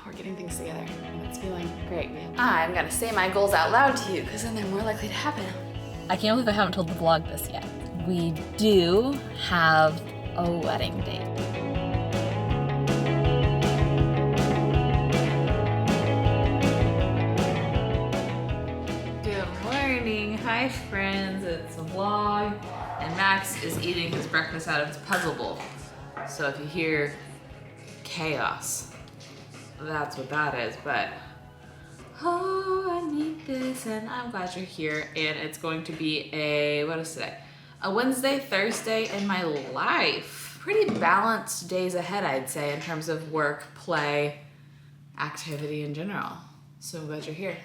we're getting things together. It's feeling great. I'm gonna say my goals out loud to you because then they're more likely to happen. I can't believe I haven't told the vlog this yet. We do have a wedding date. Good morning. Hi friends, it's a vlog and Max is eating his breakfast out of his puzzle bowl. So if you hear chaos, that's what that is. But oh, I need this and I'm glad you're here. And it's going to be what is today? A Wednesday, Thursday in my life. Pretty balanced days ahead, I'd say, in terms of work, play, activity in general. So I'm glad you're here.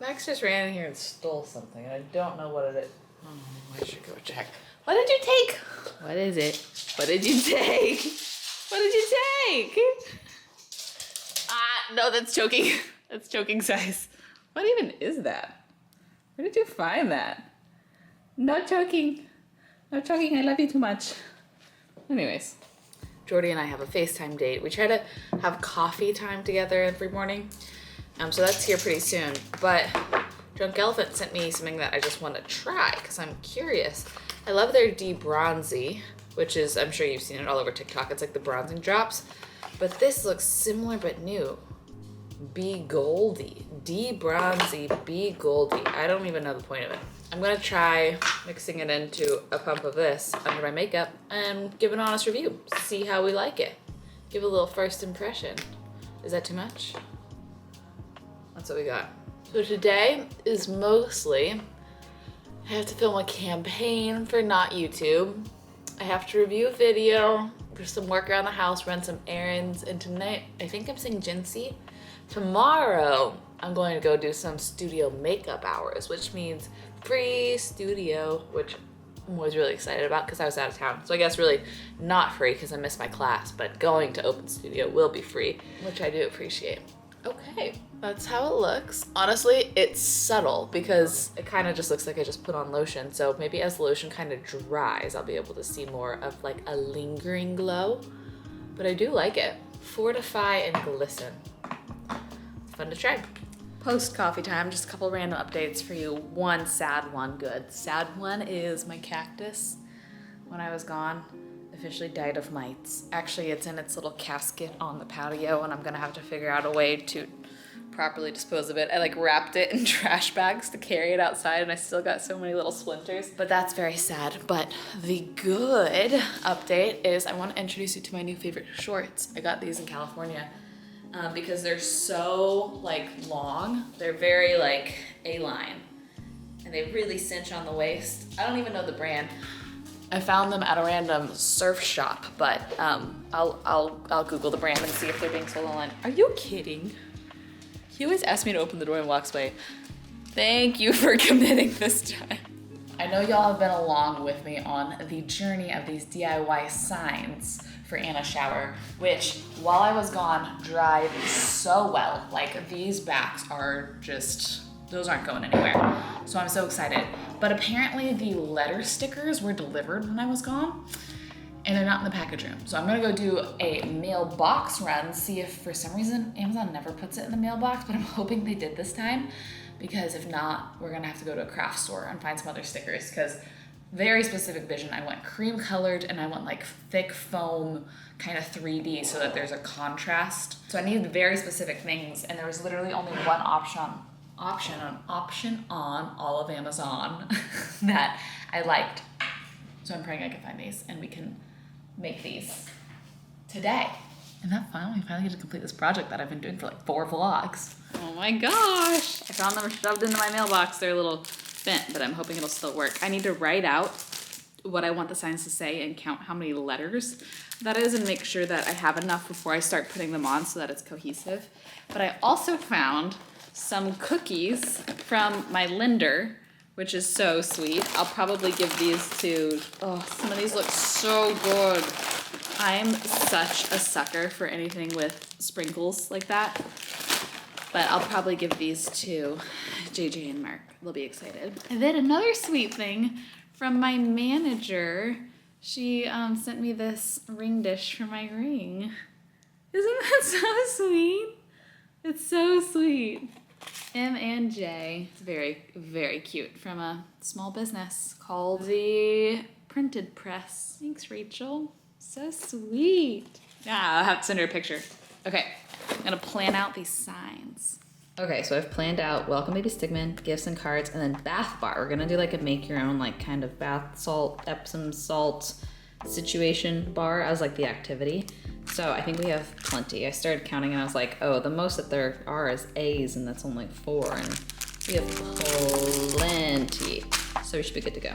Max just ran in here and stole something, and I don't know what it is. Oh, I should go check. What did you take? What is it? What did you take? What did you take? Ah, no, that's choking. That's choking size. What even is that? Where did you find that? No choking. No choking, I love you too much. Anyways, Jordy and I have a FaceTime date. We try to have coffee time together every morning. So that's here pretty soon. But Drunk Elephant sent me something that I just want to try because I'm curious. I love their D-Bronzy, which is, I'm sure you've seen it all over TikTok. It's like the bronzing drops. But this looks similar but new. Be Goldy. D-Bronzy Be Goldy. I don't even know the point of it. I'm going to try mixing it into a pump of this under my makeup and give an honest review. See how we like it. Give a little first impression. Is that too much? That's what we got. So today is mostly, I have to film a campaign for Not YouTube. I have to review a video, do some work around the house, run some errands, and tonight, I think I'm seeing Janse. Tomorrow, I'm going to go do some studio makeup hours, which means free studio, which I was really excited about because I was out of town. So I guess really not free because I missed my class, but going to open studio will be free, which I do appreciate. Okay, that's how it looks. Honestly, it's subtle because it kind of just looks like I just put on lotion. So maybe as the lotion kind of dries, I'll be able to see more of like a lingering glow. But I do like it. Fortify and glisten. It's fun to try. Post coffee time, just a couple random updates for you. One sad, one good. Sad one is my cactus, when I was gone, officially died of mites. Actually, it's in its little casket on the patio and I'm gonna have to figure out a way to properly dispose of it. I like wrapped it in trash bags to carry it outside and I still got so many little splinters, but that's very sad. But the good update is I want to introduce you to my new favorite shorts. I got these in California because they're so like long. They're very like A-line and they really cinch on the waist. I don't even know the brand. I found them at a random surf shop, but I'll Google the brand and see if they're being sold online. Are you kidding? He always asks me to open the door and walks away. Thank you for committing this time. I know y'all have been along with me on the journey of these DIY signs for Anna's shower, which while I was gone dried so well. Like these backs are just, those aren't going anywhere. So I'm so excited. But apparently the letter stickers were delivered when I was gone and they're not in the package room. So I'm gonna go do a mailbox run, see if for some reason Amazon never puts it in the mailbox, but I'm hoping they did this time because if not, we're gonna have to go to a craft store and find some other stickers because very specific vision. I went cream colored and I went like thick foam, kind of 3D so that there's a contrast. So I needed very specific things and there was literally only one option on all of Amazon that I liked. So I'm praying I can find these and we can make these today. And that finally get to complete this project that I've been doing for like 4 vlogs. Oh my gosh. I found them shoved into my mailbox. They're a little bent, but I'm hoping it'll still work. I need to write out what I want the signs to say and count how many letters that is and make sure that I have enough before I start putting them on so that it's cohesive. But I also found some cookies from my lender, which is so sweet. I'll probably give these to, oh, some of these look so good. I'm such a sucker for anything with sprinkles like that. But I'll probably give these to JJ and Mark. They'll be excited. And then another sweet thing from my manager She sent me this ring dish for my ring. Isn't that so sweet? It's so sweet. M and J. It's very, very cute from a small business called the Printed Press. Thanks, Rachel. So sweet. Yeah, I'll have to send her a picture. Okay, I'm gonna plan out these signs. Okay, so I've planned out welcome baby Stigman, gifts and cards, and then bath bar. We're gonna do like a make your own like kind of bath salt, Epsom salt situation bar as like the activity. So I think we have plenty. I started counting and I was like, oh, the most that there are is A's and that's only 4. And we have plenty. So we should be good to go.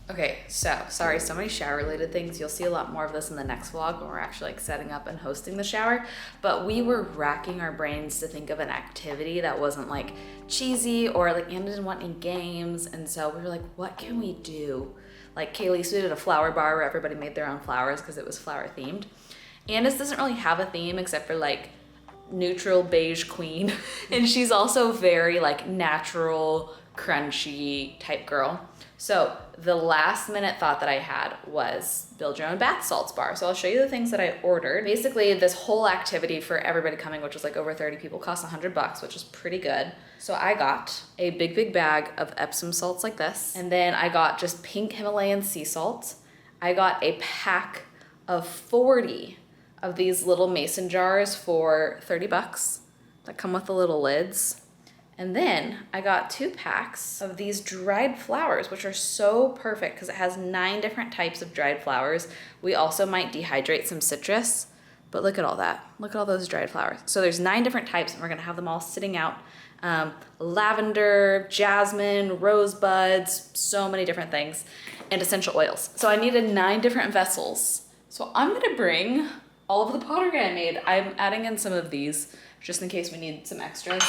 Okay, so sorry, so many shower related things. You'll see a lot more of this in the next vlog when we're actually like setting up and hosting the shower. But we were racking our brains to think of an activity that wasn't like cheesy or like Anna didn't want any games. And so we were like, what can we do? Like Kaylee, so we did a flower bar where everybody made their own flowers because it was flower themed. Anna's doesn't really have a theme except for like neutral beige queen. And she's also very like natural, crunchy type girl. So the last minute thought that I had was build your own bath salts bar. So I'll show you the things that I ordered. Basically this whole activity for everybody coming, which was like over 30 people, cost $100, which is pretty good. So I got a big bag of Epsom salts like this. And then I got just pink Himalayan sea salt. I got a pack of 40 of these little mason jars for $30 that come with the little lids. And then I got 2 packs of these dried flowers, which are so perfect because it has 9 different types of dried flowers. We also might dehydrate some citrus, but look at all that. Look at all those dried flowers. So there's 9 different types and we're gonna have them all sitting out. Lavender, jasmine, rosebuds, so many different things, and essential oils. So I needed 9 different vessels. So I'm gonna bring all of the pottery I made. I'm adding in some of these just in case we need some extras,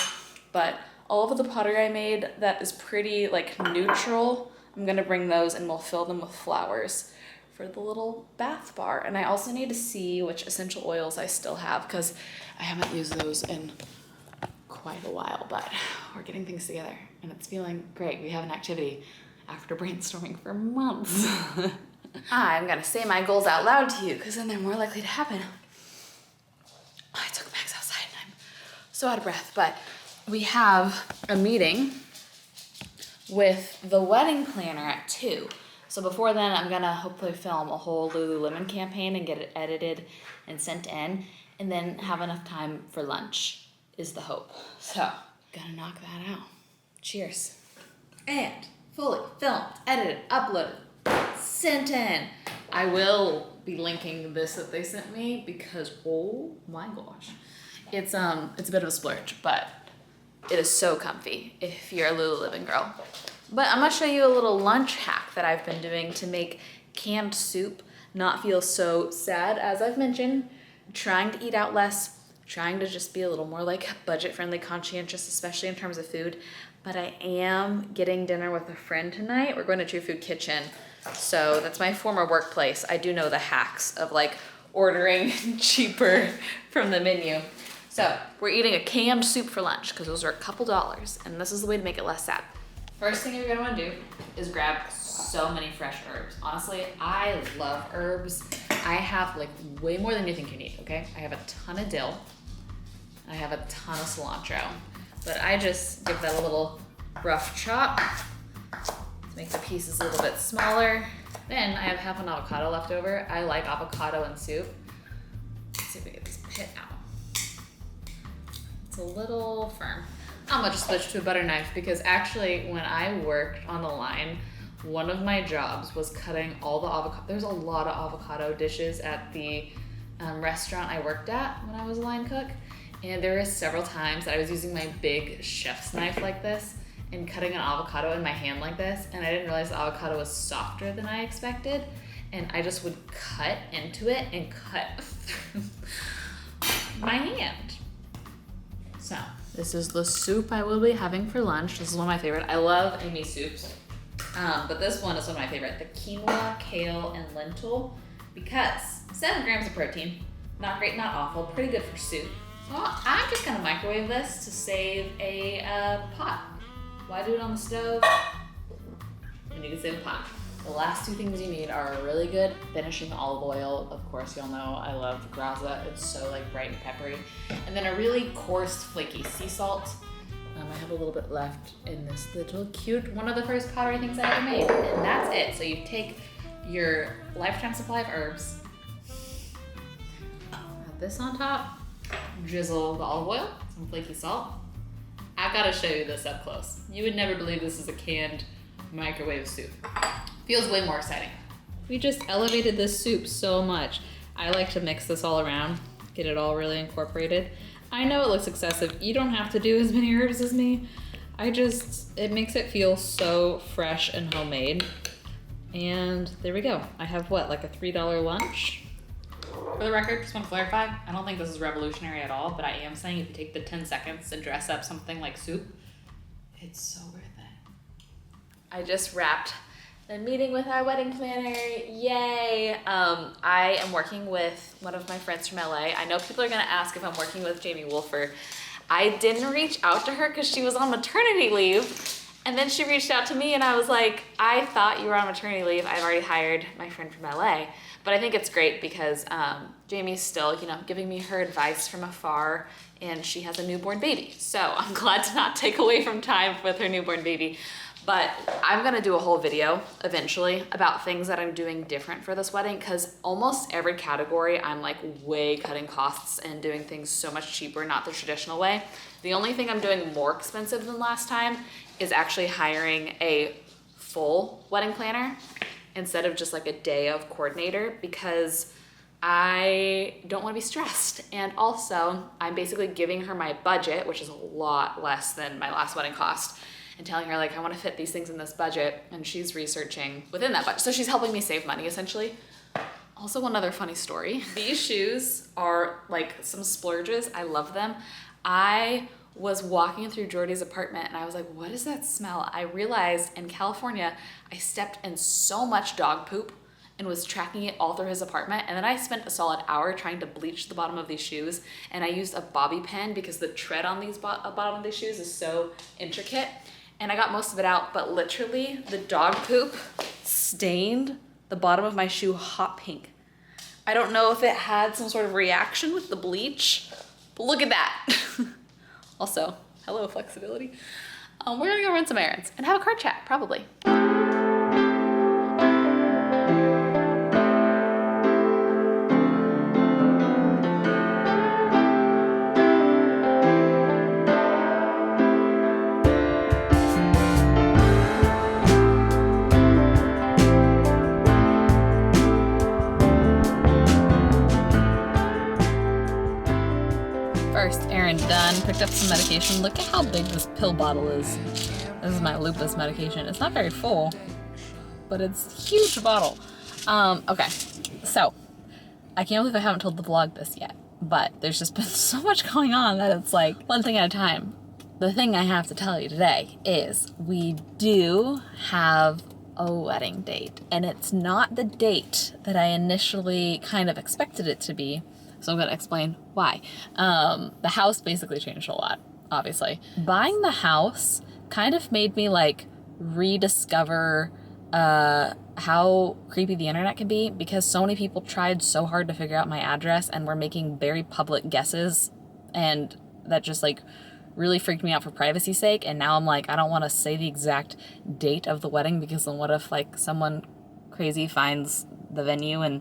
but all of the pottery I made that is pretty like neutral, I'm gonna bring those and we'll fill them with flowers for the little bath bar. And I also need to see which essential oils I still have because I haven't used those in quite a while, but we're getting things together and it's feeling great. We have an activity after brainstorming for months. I'm gonna say my goals out loud to you because then they're more likely to happen. I took Max outside and I'm so out of breath, but we have a meeting with the wedding planner at 2. So before then, I'm gonna hopefully film a whole Lululemon campaign and get it edited and sent in, and then have enough time for lunch is the hope. So, gonna knock that out. Cheers. And fully filmed, edited, uploaded, sent in. I will be linking this that they sent me because, oh my gosh. It's a bit of a splurge, but it is so comfy if you're a Lululemon girl. But I'm gonna show you a little lunch hack that I've been doing to make canned soup not feel so sad. As I've mentioned, trying to eat out less, trying to just be a little more like budget-friendly, conscientious, especially in terms of food. But I am getting dinner with a friend tonight. We're going to True Food Kitchen. So that's my former workplace. I do know the hacks of like ordering cheaper from the menu. So we're eating a canned soup for lunch because those are a couple dollars and this is the way to make it less sad. First thing you're gonna wanna do is grab so many fresh herbs. Honestly, I love herbs. I have like way more than you think you need, okay? I have a ton of dill. I have a ton of cilantro, but I just give that a little rough chop to make the pieces a little bit smaller. Then I have half an avocado left over. I like avocado in soup. Let's see if we get this pit out. It's a little firm. I'm gonna just switch to a butter knife because actually when I worked on the line, one of my jobs was cutting all the avocado. There's a lot of avocado dishes at the restaurant I worked at when I was a line cook. And there were several times that I was using my big chef's knife like this and cutting an avocado in my hand like this. And I didn't realize the avocado was softer than I expected. And I just would cut into it and cut through my hand. So this is the soup I will be having for lunch. This is one of my favorite. I love Amy soups. But this one is one of my favorite. The quinoa, kale, and lentil. Because 7 grams of protein. Not great, not awful. Pretty good for soup. So I'm just gonna microwave this to save a pot. Why do it on the stove when you can save a pot? The last 2 things you need are a really good finishing olive oil. Of course, y'all know I love Graza. It's so like bright and peppery. And then a really coarse, flaky sea salt. I have a little bit left in this little cute, one of the first pottery things I ever made. And that's it. So you take your lifetime supply of herbs, add this on top, drizzle the olive oil, some flaky salt. I gotta show you this up close. You would never believe this is a canned microwave soup. Feels way more exciting. We just elevated this soup so much. I like to mix this all around, get it all really incorporated. I know it looks excessive. You don't have to do as many herbs as me. It makes it feel so fresh and homemade. And there we go. I have what, like a $3 lunch? For the record, just want to clarify, I don't think this is revolutionary at all, but I am saying if you take the 10 seconds to dress up something like soup, it's so worth it. I just wrapped the meeting with our wedding planner. Yay! I am working with one of my friends from LA. I know people are gonna ask if I'm working with Jamie Wolfer. I didn't reach out to her because she was on maternity leave. And then she reached out to me and I was like, I thought you were on maternity leave. I've already hired my friend from LA. But I think it's great because Jamie's still, giving me her advice from afar, and she has a newborn baby. So I'm glad to not take away from time with her newborn baby. But I'm gonna do a whole video eventually about things that I'm doing different for this wedding, because almost every category I'm like way cutting costs and doing things so much cheaper, not the traditional way. The only thing I'm doing more expensive than last time is actually hiring a full wedding planner instead of just like a day of coordinator, because I don't want to be stressed. And also I'm basically giving her my budget, which is a lot less than my last wedding cost, and telling her like, I want to fit these things in this budget, and she's researching within that budget. So she's helping me save money essentially. Also, one other funny story. These shoes are like some splurges. I love them. I was walking through Jordy's apartment and I was like, what is that smell? I realized in California, I stepped in so much dog poop and was tracking it all through his apartment. And then I spent a solid hour trying to bleach the bottom of these shoes. And I used a bobby pin because the tread on these bottom of these shoes is so intricate. And I got most of it out, but literally the dog poop stained the bottom of my shoe hot pink. I don't know if it had some sort of reaction with the bleach, but look at that. Also, hello flexibility. We're gonna go run some errands and have a car chat, probably. First errand done, picked up some medication. Look at how big this pill bottle is. This is my lupus medication. It's not very full, but it's a huge bottle. Okay, so I can't believe I haven't told the vlog this yet, but there's just been so much going on that it's like one thing at a time. The thing I have to tell you today is we do have a wedding date, and it's not the date that I initially kind of expected it to be. So I'm gonna explain why. The house basically changed a lot, obviously. Buying the house kind of made me like rediscover how creepy the internet can be, because so many people tried so hard to figure out my address and were making very public guesses, and that just like really freaked me out for privacy's sake. And now I'm like, I don't want to say the exact date of the wedding, because then what if like someone crazy finds the venue and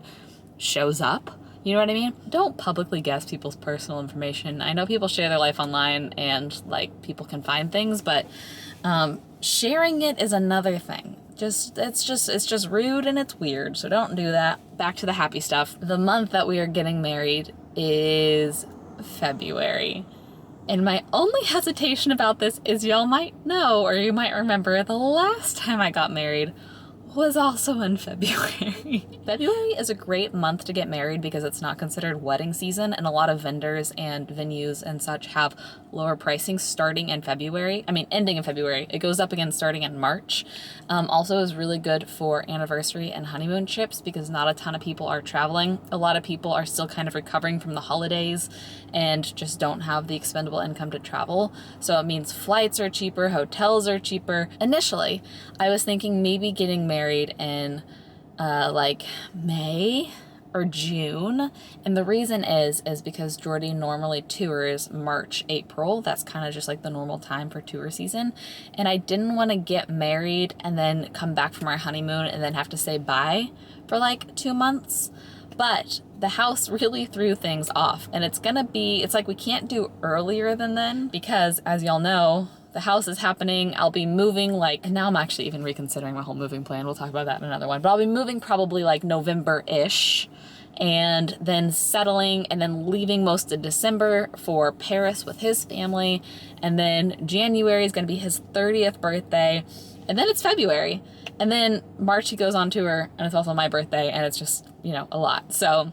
shows up? You know what I mean? Don't publicly guess people's personal information. I know people share their life online and like people can find things, but sharing it is another thing. It's just rude and it's weird. So don't do that. Back to the happy stuff. The month that we are getting married is February. And my only hesitation about this is y'all might know, or you might remember, the last time I got married was also in February. February is a great month to get married because it's not considered wedding season, and a lot of vendors and venues and such have lower pricing starting in February. I mean, ending in February. It goes up again starting in March. Also is really good for anniversary and honeymoon trips because not a ton of people are traveling. A lot of people are still kind of recovering from the holidays and just don't have the expendable income to travel. So it means flights are cheaper, hotels are cheaper. Initially, I was thinking maybe getting married in like May or June. And the reason is because Jordy normally tours March, April. That's kind of just like the normal time for tour season. And I didn't want to get married and then come back from our honeymoon and then have to say bye for like 2 months. But the house really threw things off, and it's like we can't do earlier than then because, as y'all know, the house is happening. I'll be moving and now I'm actually even reconsidering my whole moving plan. We'll talk about that in another one, but I'll be moving probably like November-ish and then settling and then leaving most of December for Paris with his family. And then January is going to be his 30th birthday. And then it's February. And then March he goes on tour, and it's also my birthday, and it's just, a lot. So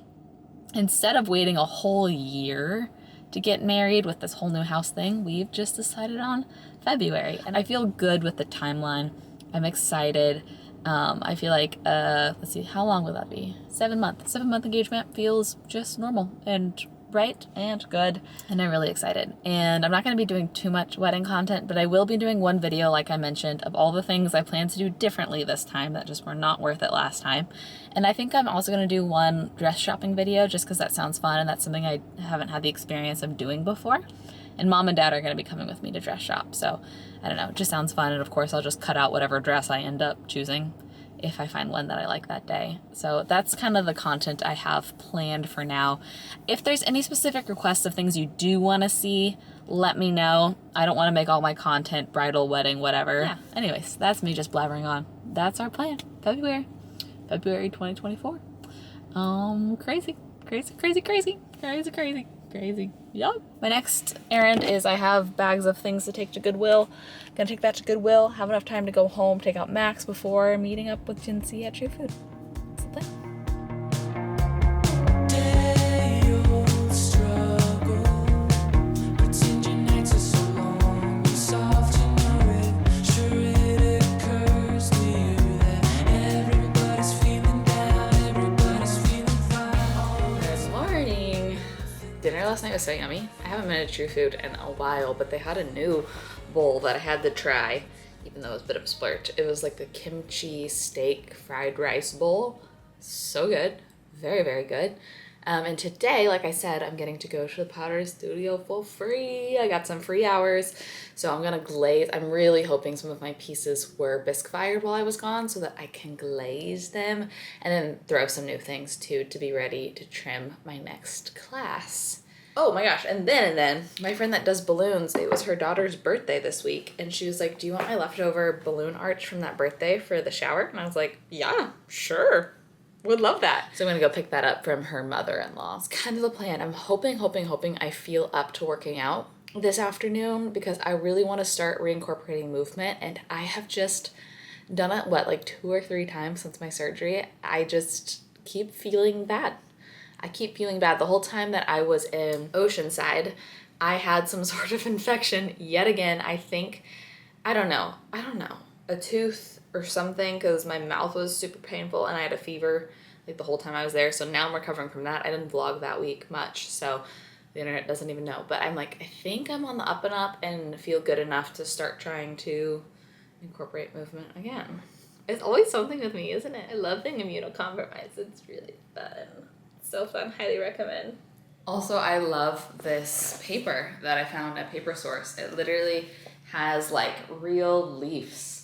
instead of waiting a whole year to get married with this whole new house thing, we've just decided on February. And I feel good with the timeline. I'm excited. I feel like, let's see, how long will that be? 7 months. 7-month engagement feels just normal and right and good, and I'm really excited. And I'm not going to be doing too much wedding content, but I will be doing one video, like I mentioned, of all the things I plan to do differently this time that just were not worth it last time. And I think I'm also going to do one dress shopping video just because that sounds fun and that's something I haven't had the experience of doing before. And mom and dad are going to be coming with me to dress shop, so I don't know, it just sounds fun. And of course I'll just cut out whatever dress I end up choosing if I find one that I like that day. So that's kind of the content I have planned for now. If there's any specific requests of things you do want to see, let me know. I don't want to make all my content bridal, wedding, whatever. Yeah. Anyways, that's me just blabbering on. That's our plan. February 2024. Crazy. Yup. My next errand is I have bags of things to take to Goodwill. Gonna take that to Goodwill, have enough time to go home, take out Max before meeting up with Janse at True Food. That's the plan. Dinner last night was so yummy. I haven't been to True Food in a while, but they had a new bowl that I had to try, even though it was a bit of a splurge. It was like the kimchi steak fried rice bowl. So good. Very, very good. And today, like I said, I'm getting to go to the pottery studio for free. I got some free hours, so I'm gonna glaze. I'm really hoping some of my pieces were bisque fired while I was gone so that I can glaze them and then throw some new things too to be ready to trim my next class. Oh my gosh, and then my friend that does balloons, it was her daughter's birthday this week, and she was like, do you want my leftover balloon arch from that birthday for the shower? And I was like, yeah, sure. Would love that. So I'm gonna go pick that up from her mother-in-law. It's kind of the plan. I'm hoping I feel up to working out this afternoon because I really want to start reincorporating movement, and I have just done it, like 2 or 3 times since my surgery. I just keep feeling bad. The whole time that I was in Oceanside, I had some sort of infection yet again. I think, I don't know, a tooth or something, because my mouth was super painful and I had a fever like the whole time I was there. So now I'm recovering from that. I didn't vlog that week much, so the internet doesn't even know. But I'm like, I think I'm on the up and up and feel good enough to start trying to incorporate movement again. It's always something with me, isn't it? I love being immunocompromised. It's really fun. So fun. Highly recommend. Also, I love this paper that I found at Paper Source. It literally has like real leaves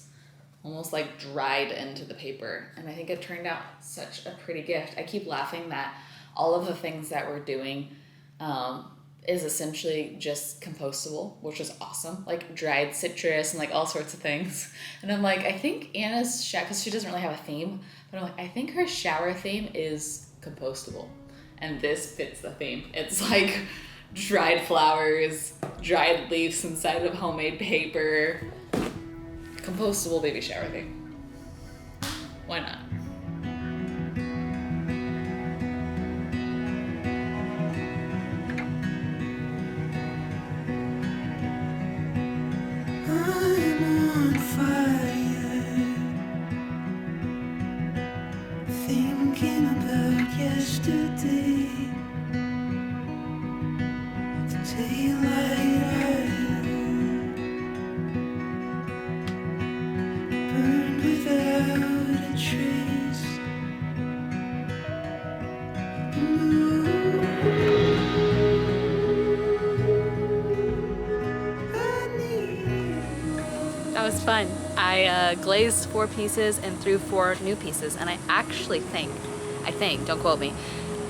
almost like dried into the paper, and I think it turned out such a pretty gift. I keep laughing that all of the things that we're doing is essentially just compostable, which is awesome. Like dried citrus and like all sorts of things. And I'm like, I think Anna's shower, because she doesn't really have a theme, but I'm like, I think her shower theme is compostable. And this fits the theme. It's like dried flowers, dried leaves inside of homemade paper. Compostable baby shower theme. Why not? That was fun. I glazed 4 pieces and threw 4 new pieces, and I actually think, don't quote me,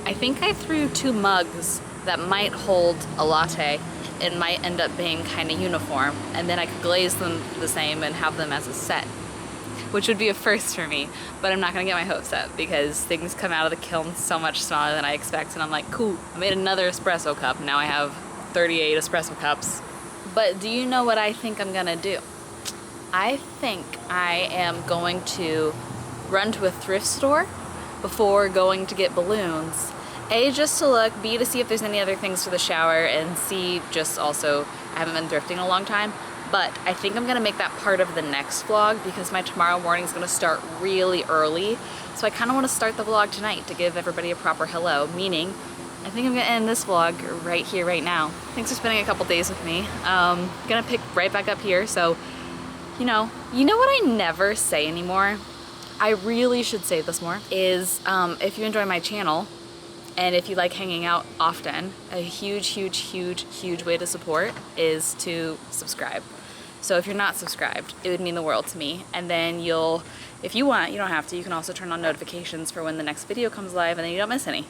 I think I threw 2 mugs that might hold a latte. It might end up being kind of uniform, and then I could glaze them the same and have them as a set, which would be a first for me, but I'm not gonna get my hopes up because things come out of the kiln so much smaller than I expect, and I'm like, cool, I made another espresso cup. Now I have 38 espresso cups. But do you know what I think I'm gonna do? I think I am going to run to a thrift store before going to get balloons. A, just to look, B, to see if there's any other things for the shower, and C, just also, I haven't been thrifting in a long time, but I think I'm gonna make that part of the next vlog because my tomorrow morning is gonna start really early. So I kinda wanna start the vlog tonight to give everybody a proper hello, meaning I think I'm gonna end this vlog right here, right now. Thanks for spending a couple days with me. Gonna pick right back up here, so you know what I never say anymore? I really should say this more, is if you enjoy my channel, and if you like hanging out often, a huge way to support is to subscribe. So if you're not subscribed, it would mean the world to me. And then if you want, you don't have to, you can also turn on notifications for when the next video comes live and then you don't miss any.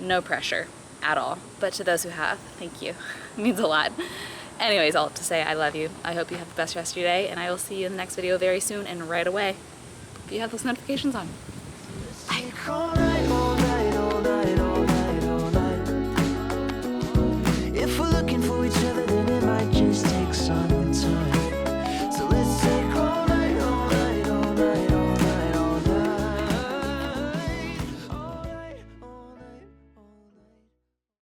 No pressure at all. But to those who have, thank you. It means a lot. Anyways, all to say I love you. I hope you have the best rest of your day, and I will see you in the next video very soon and right away. If you have those notifications on. Bye.